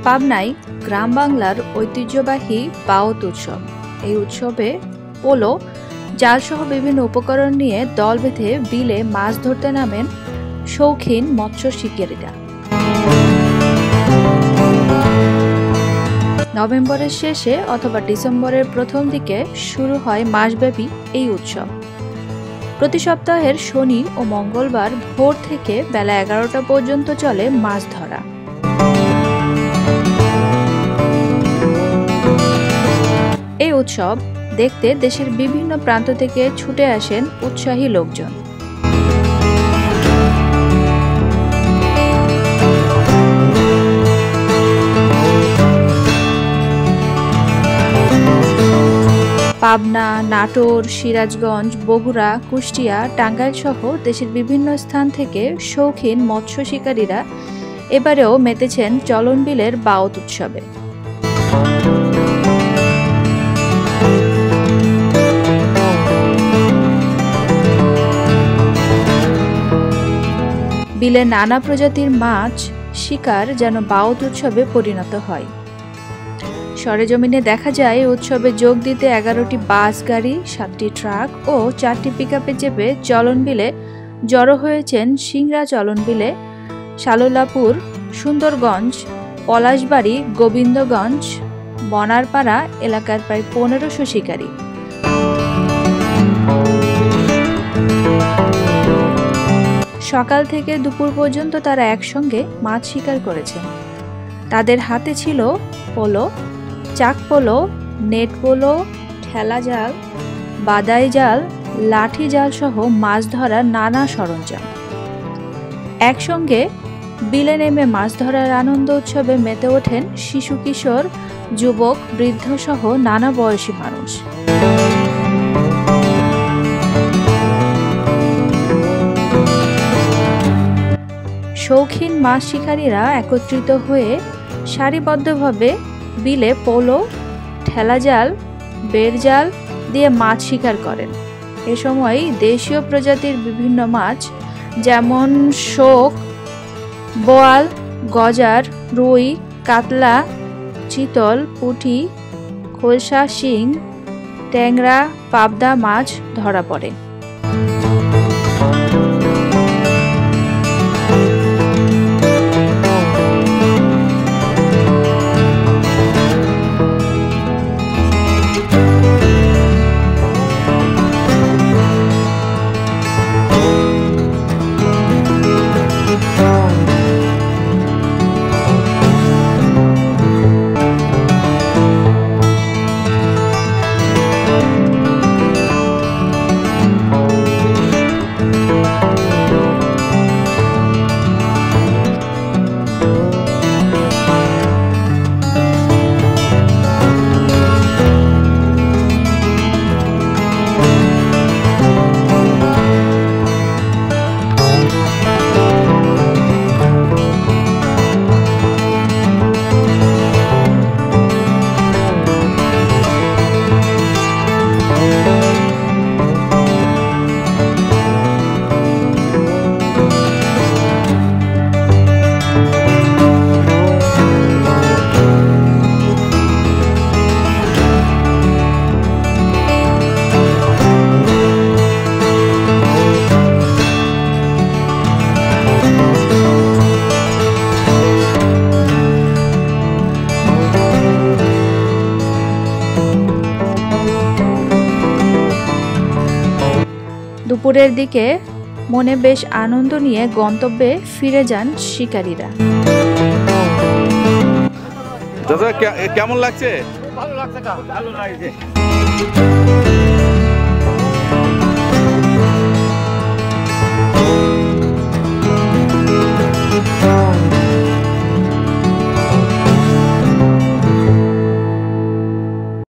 পাবনায় গ্রাম বাংলার ঐতিহ্যবাহী বাউত উৎসব। এই উৎসবে পোলো, জালসহ বিভিন্ন উপকরণ নিয়ে দল বেঁধে বিলে মাছ ধরতে নামেন শৌখিন মৎস্য শিকারীরা। নভেম্বরের শেষে অথবা ডিসেম্বরের প্রথম দিকে শুরু হয় মাসব্যাপী এই উৎসব। প্রতি সপ্তাহের শনি ও মঙ্গলবার ভোর থেকে বেলা 11টা পর্যন্ত চলে মাছ ধরা। এই উৎসব দেখতে দেশের বিভিন্ন প্রান্ত থেকে ছুটে আসেন উৎসাহী লোকজন। পাবনা, নাটোর, সিরাজগঞ্জ, বগুড়া, কুষ্টিয়া, টাঙ্গাইল সহ দেশের বিভিন্ন স্থান থেকে শৌখিন মৎস্য শিকারীরা এবারেও মেতেছেন চলন বিলের বাউত উৎসবে। বিলে নানা প্রজাতির মাছ শিকার যেন বাউত উৎসবে পরিণত হয়। সরেজমিনে দেখা যায় উৎসবে যোগ দিতে 11টি বাস গাড়ি, 7টি ট্রাক ও 4টি পিকআপে চেপে চলন বিলে জড়ো হয়েছেন সিংড়া চলন বিলে, শালুলাপুর, সুন্দরগঞ্জ, পলাশবাড়ি, গোবিন্দগঞ্জ, বনারপাড়া এলাকার প্রায় 1500 শিকারী। সকাল থেকে দুপুর পর্যন্ত তারা একসঙ্গে মাছ শিকার করেছেন। তাদের হাতে ছিল পোলো, চাক পোলো, নেট পোলো, ঠেলা জাল, বাদাই জাল, লাঠি জাল সহ মাছ ধরার নানা সরঞ্জাম। একসঙ্গে বিলে নেমে মাছ ধরার আনন্দ উৎসবে মেতে ওঠেন শিশু, কিশোর, যুবক, বৃদ্ধ সহ নানা বয়সী মানুষ। শৌখিন মাছ শিকারীরা একত্রিত হয়ে সারিবদ্ধভাবে বিলে পোলো, ঠেলা জাল, বেড় জাল দিয়ে মাছ শিকার করেন। এ সময় দেশীয় প্রজাতির বিভিন্ন মাছ যেমন শোক, বোয়াল, গজার, রুই, কাতলা, চিতল, পুঁটি, খোলসা, শিং, ট্যাংরা, পাবদা মাছ ধরা পড়ে। দুপুরের দিকে মনে বেশ আনন্দ নিয়ে গন্তব্যে ফিরে যান শিকারীরা। কেমন লাগছে? ভালো লাগছে।